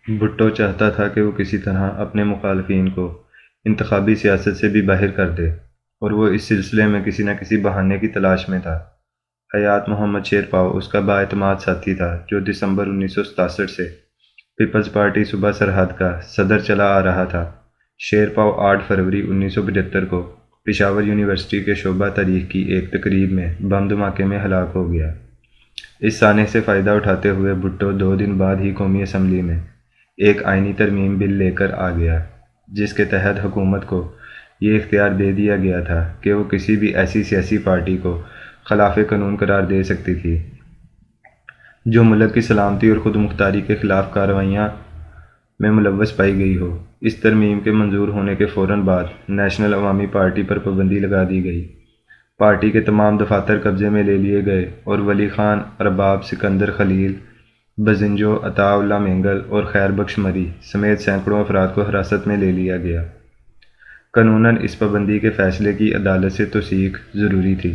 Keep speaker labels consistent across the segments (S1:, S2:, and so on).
S1: بھٹو چاہتا تھا کہ وہ کسی طرح اپنے مخالفین کو انتخابی سیاست سے بھی باہر کر دے، اور وہ اس سلسلے میں کسی نہ کسی بہانے کی تلاش میں تھا۔ حیات محمد شیرپاؤ اس کا بااعتماد ساتھی تھا، جو دسمبر 1967 سے پیپلز پارٹی صوبہ سرحد کا صدر چلا آ رہا تھا۔ شیرپاؤ 8 فروری 1975 کو پشاور یونیورسٹی کے شعبہ تاریخ کی ایک تقریب میں بم دھماکے میں ہلاک ہو گیا۔ اس سانحے سے فائدہ اٹھاتے ہوئے بھٹو 2 دن بعد ہی قومی اسمبلی میں ایک آئینی ترمیم بل لے کر آ گیا، جس کے تحت حکومت کو یہ اختیار دے دیا گیا تھا کہ وہ کسی بھی ایسی سیاسی پارٹی کو خلاف قانون قرار دے سکتی تھی جو ملک کی سلامتی اور خود مختاری کے خلاف کارروائیاں میں ملوث پائی گئی ہو۔ اس ترمیم کے منظور ہونے کے فوراً بعد نیشنل عوامی پارٹی پر پابندی لگا دی گئی۔ پارٹی کے تمام دفاتر قبضے میں لے لیے گئے اور ولی خان، ارباب، سکندر خلیل، بزنجو، عطا اللہ مینگل اور خیر بخش مری سمیت سینکڑوں افراد کو حراست میں لے لیا گیا۔ قانوناً اس پابندی کے فیصلے کی عدالت سے توثیق ضروری تھی۔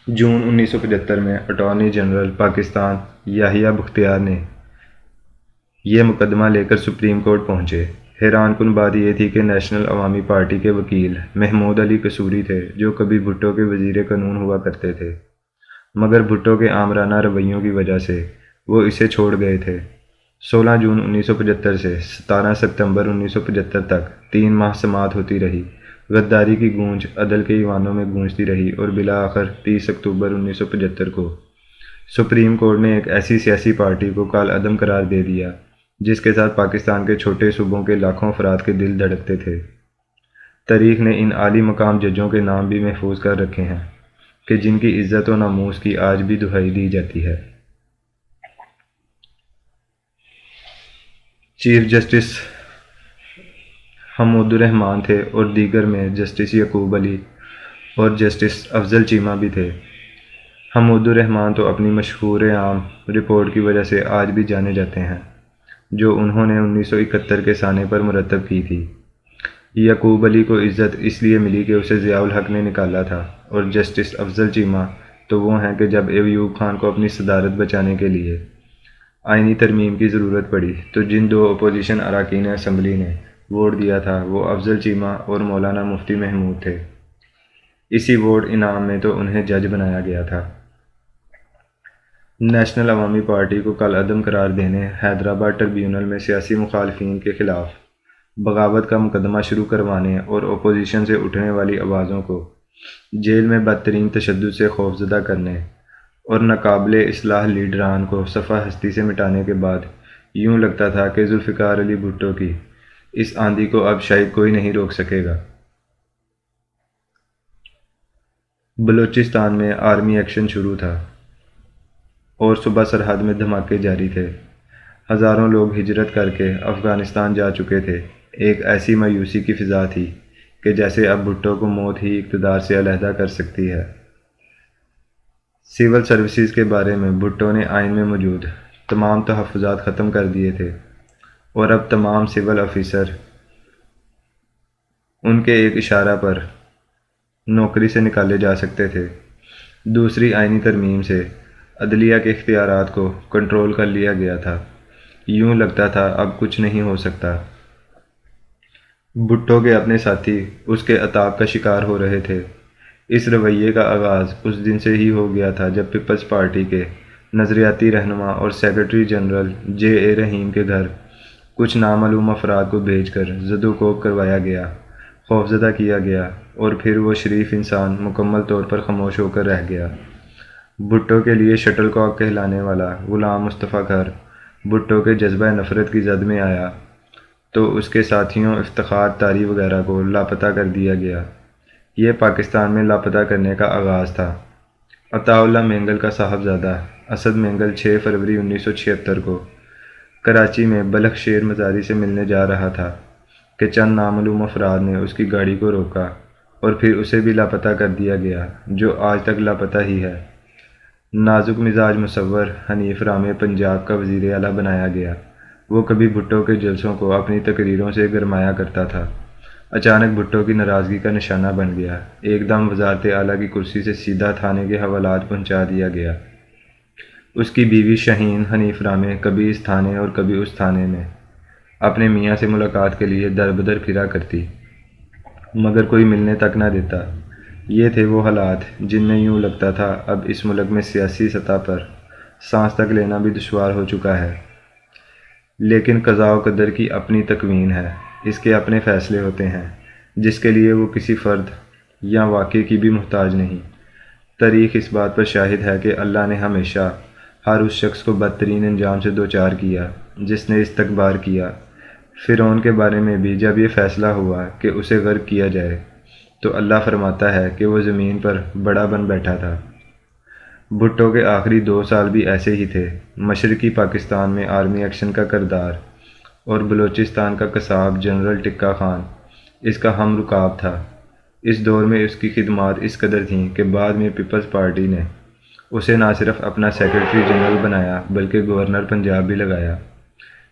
S1: جون 1975 میں اٹارنی جنرل پاکستان یحییٰ بختیار نے یہ مقدمہ لے کر سپریم کورٹ پہنچے۔ حیران کن بات یہ تھی کہ نیشنل عوامی پارٹی کے وکیل محمود علی قصوری تھے، جو کبھی بھٹو کے وزیر قانون ہوا کرتے تھے، مگر بھٹو کے آمرانہ رویوں کی وجہ سے وہ اسے چھوڑ گئے تھے۔ 16 جون 1975 سے 17 ستمبر 1975 تک 3 ماہ سماعت ہوتی رہی۔ غداری کی گونج عدل کے ایوانوں میں گونجتی رہی اور بالآخر 30 اکتوبر 1975 کو سپریم کورٹ نے ایک ایسی سیاسی پارٹی کو کالعدم قرار دے دیا جس کے ساتھ پاکستان کے چھوٹے صوبوں کے لاکھوں افراد کے دل دھڑکتے تھے۔ تاریخ نے ان عالی مقام ججوں کے نام بھی محفوظ کر رکھے ہیں کہ جن کی عزت و ناموس کی آج بھی دہائی دی جاتی ہے۔ چیف جسٹس حمود الرحمان تھے اور دیگر میں جسٹس یعقوب علی اور جسٹس افضل چیمہ بھی تھے۔ حمود الرحمان تو اپنی مشہور عام رپورٹ کی وجہ سے آج بھی جانے جاتے ہیں، جو انہوں نے 1971 کے سانے پر مرتب کی تھی۔ یعقوب علی کو عزت اس لیے ملی کہ اسے ضیاء الحق نے نکالا تھا، اور جسٹس افضل چیمہ تو وہ ہیں کہ جب ایوب خان کو اپنی صدارت بچانے کے لیے آئینی ترمیم کی ضرورت پڑی تو جن 2 اپوزیشن اراکین اسمبلی نے ووٹ دیا تھا وہ افضل چیمہ اور مولانا مفتی محمود تھے۔ اسی ووٹ انعام میں تو انہیں جج بنایا گیا تھا۔ نیشنل عوامی پارٹی کو کالعدم قرار دینے، حیدرآباد ٹربیونل میں سیاسی مخالفین کے خلاف بغاوت کا مقدمہ شروع کروانے اور اپوزیشن سے اٹھنے والی آوازوں کو جیل میں بدترین تشدد سے خوفزدہ کرنے اور ناقابل اصلاح لیڈران کو صفحہ ہستی سے مٹانے کے بعد یوں لگتا تھا کہ ذوالفقار علی بھٹو کی اس آندھی کو اب شاید کوئی نہیں روک سکے گا۔ بلوچستان میں آرمی ایکشن شروع تھا اور صوبہ سرحد میں دھماکے جاری تھے۔ ہزاروں لوگ ہجرت کر کے افغانستان جا چکے تھے۔ ایک ایسی مایوسی کی فضا تھی کہ جیسے اب بھٹو کو موت ہی اقتدار سے علیحدہ کر سکتی ہے۔ سول سروسز کے بارے میں بھٹو نے آئین میں موجود تمام تحفظات ختم کر دیے تھے اور اب تمام سول آفیسر ان کے ایک اشارہ پر نوکری سے نکالے جا سکتے تھے۔ دوسری آئینی ترمیم سے عدلیہ کے اختیارات کو کنٹرول کر لیا گیا تھا۔ یوں لگتا تھا اب کچھ نہیں ہو سکتا۔ بھٹو کے اپنے ساتھی اس کے عتاب کا شکار ہو رہے تھے۔ اس رویے کا آغاز اس دن سے ہی ہو گیا تھا جب پیپلز پارٹی کے نظریاتی رہنما اور سیکرٹری جنرل جے اے رحیم کے گھر کچھ نامعلوم افراد کو بھیج کر زد و کوب کروایا گیا، خوفزدہ کیا گیا، اور پھر وہ شریف انسان مکمل طور پر خاموش ہو کر رہ گیا۔ بھٹو کے لیے شٹل کاک کہلانے والا غلام مصطفیٰ گھر بھٹو کے جذبہ نفرت کی زد میں آیا تو اس کے ساتھیوں افتخار تاری وغیرہ کو لاپتہ کر دیا گیا۔ یہ پاکستان میں لاپتہ کرنے کا آغاز تھا۔ عطا اللہ مینگل کا صاحبزادہ اسد مینگل 6 فروری 1976 کو کراچی میں بلخ شیر مزاری سے ملنے جا رہا تھا کہ چند نامعلوم افراد نے اس کی گاڑی کو روکا اور پھر اسے بھی لاپتہ کر دیا گیا، جو آج تک لاپتہ ہی ہے۔ نازک مزاج مصور حنیف رام پنجاب کا وزیر اعلیٰ بنایا گیا۔ وہ کبھی بھٹو کے جلسوں کو اپنی تقریروں سے گرمایا کرتا تھا، اچانک بھٹو کی ناراضگی کا نشانہ بن گیا۔ ایک دم وزارت اعلیٰ کی کرسی سے سیدھا تھانے کے حوالات پہنچا دیا گیا۔ اس کی بیوی شہین حنیف رامے کبھی اس تھانے اور کبھی اس تھانے میں اپنے میاں سے ملاقات کے لیے در بدر پھرا کرتی، مگر کوئی ملنے تک نہ دیتا۔ یہ تھے وہ حالات جن میں یوں لگتا تھا اب اس ملک میں سیاسی سطح پر سانس تک لینا بھی دشوار ہو چکا ہے۔ لیکن قضاء و قدر کی اپنی تکوین ہے، اس کے اپنے فیصلے ہوتے ہیں، جس کے لیے وہ کسی فرد یا واقعے کی بھی محتاج نہیں۔ تاریخ اس بات پر شاہد ہے کہ اللہ نے ہمیشہ ہر اس شخص کو بدترین انجام سے دوچار کیا جس نے استکبار کیا۔ فرعون کے بارے میں بھی جب یہ فیصلہ ہوا کہ اسے غرق کیا جائے تو اللہ فرماتا ہے کہ وہ زمین پر بڑا بن بیٹھا تھا۔ بھٹو کے آخری 2 سال بھی ایسے ہی تھے۔ مشرقی پاکستان میں آرمی ایکشن کا کردار اور بلوچستان کا قصاب جنرل ٹکا خان اس کا ہم رکاب تھا۔ اس دور میں اس کی خدمات اس قدر تھیں کہ بعد میں پیپلز پارٹی نے اسے نہ صرف اپنا سیکرٹری جنرل بنایا بلکہ گورنر پنجاب بھی لگایا۔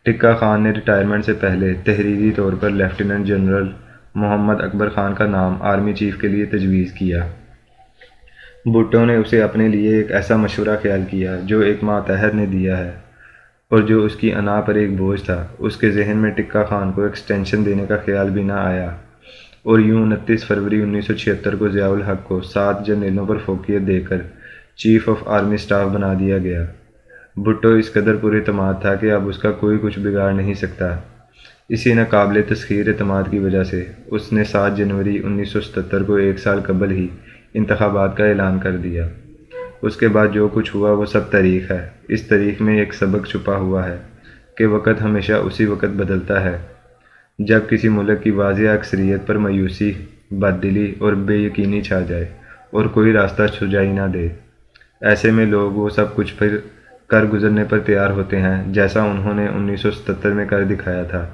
S1: ٹکا خان نے ریٹائرمنٹ سے پہلے تحریری طور پر لیفٹیننٹ جنرل محمد اکبر خان کا نام آرمی چیف کے لیے تجویز کیا۔ بھٹو نے اسے اپنے لیے ایک ایسا مشورہ خیال کیا جو ایک ماتحت نے دیا ہے اور جو اس کی انا پر ایک بوجھ تھا۔ اس کے ذہن میں ٹکا خان کو ایکسٹینشن دینے کا خیال بھی نہ آیا اور یوں 29 فروری 1976 کو ضیاء الحق کو 7 جنرلوں پر فوقیت دے کر چیف آف آرمی اسٹاف بنا دیا گیا۔ بھٹو اس قدر پر اعتماد تھا کہ اب اس کا کوئی کچھ بگاڑ نہیں سکتا۔ اسی ناقابل تسخیر اعتماد کی وجہ سے اس نے 7 جنوری 1977 کو 1 سال قبل ہی انتخابات کا اعلان کر دیا۔ اس کے بعد جو کچھ ہوا وہ سب تاریخ ہے۔ اس تاریخ میں ایک سبق چھپا ہوا ہے کہ وقت ہمیشہ اسی وقت بدلتا ہے جب کسی ملک کی واضح اکثریت پر مایوسی، بددلی اور بے یقینی چھا جائے اور کوئی راستہ سجائی نہ دے۔ ایسے میں لوگ وہ سب کچھ پھر کر گزرنے پر تیار ہوتے ہیں جیسا انہوں نے 1977 میں کر دکھایا تھا۔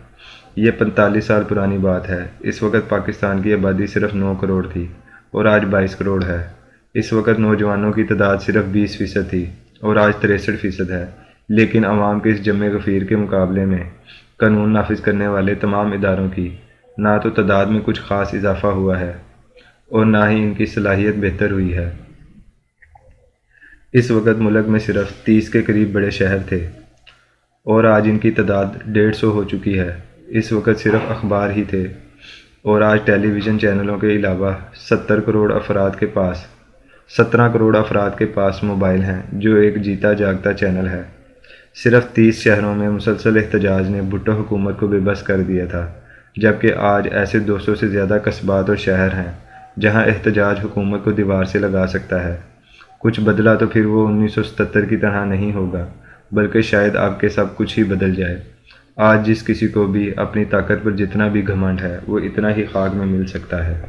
S1: یہ 45 سال پرانی بات ہے۔ اس وقت پاکستان کی آبادی صرف 9 کروڑ تھی اور آج 22 کروڑ ہے۔ اس وقت نوجوانوں کی تعداد صرف 20% تھی اور آج 63% ہے، لیکن عوام کے اس جمع غفیر کے مقابلے میں قانون نافذ کرنے والے تمام اداروں کی نہ تو تعداد میں کچھ خاص اضافہ ہوا ہے اور نہ ہی ان کی صلاحیت بہتر ہوئی ہے۔ اس وقت ملک میں صرف 30 کے قریب بڑے شہر تھے اور آج ان کی تعداد 150 ہو چکی ہے۔ اس وقت صرف اخبار ہی تھے اور آج ٹیلی ویژن چینلوں کے علاوہ 17 کروڑ افراد کے پاس موبائل ہیں، جو ایک جیتا جاگتا چینل ہے۔ صرف 30 شہروں میں مسلسل احتجاج نے بھٹو حکومت کو بے بس کر دیا تھا، جبکہ آج ایسے 200 سے زیادہ قصبات اور شہر ہیں جہاں احتجاج حکومت کو دیوار سے لگا سکتا ہے۔ کچھ بدلا تو پھر وہ 1977 کی طرح نہیں ہوگا، بلکہ شاید اب کے سب کچھ ہی بدل جائے۔ آج جس کسی کو بھی اپنی طاقت پر جتنا بھی گھمنڈ ہے وہ اتنا ہی خاک میں مل سکتا ہے۔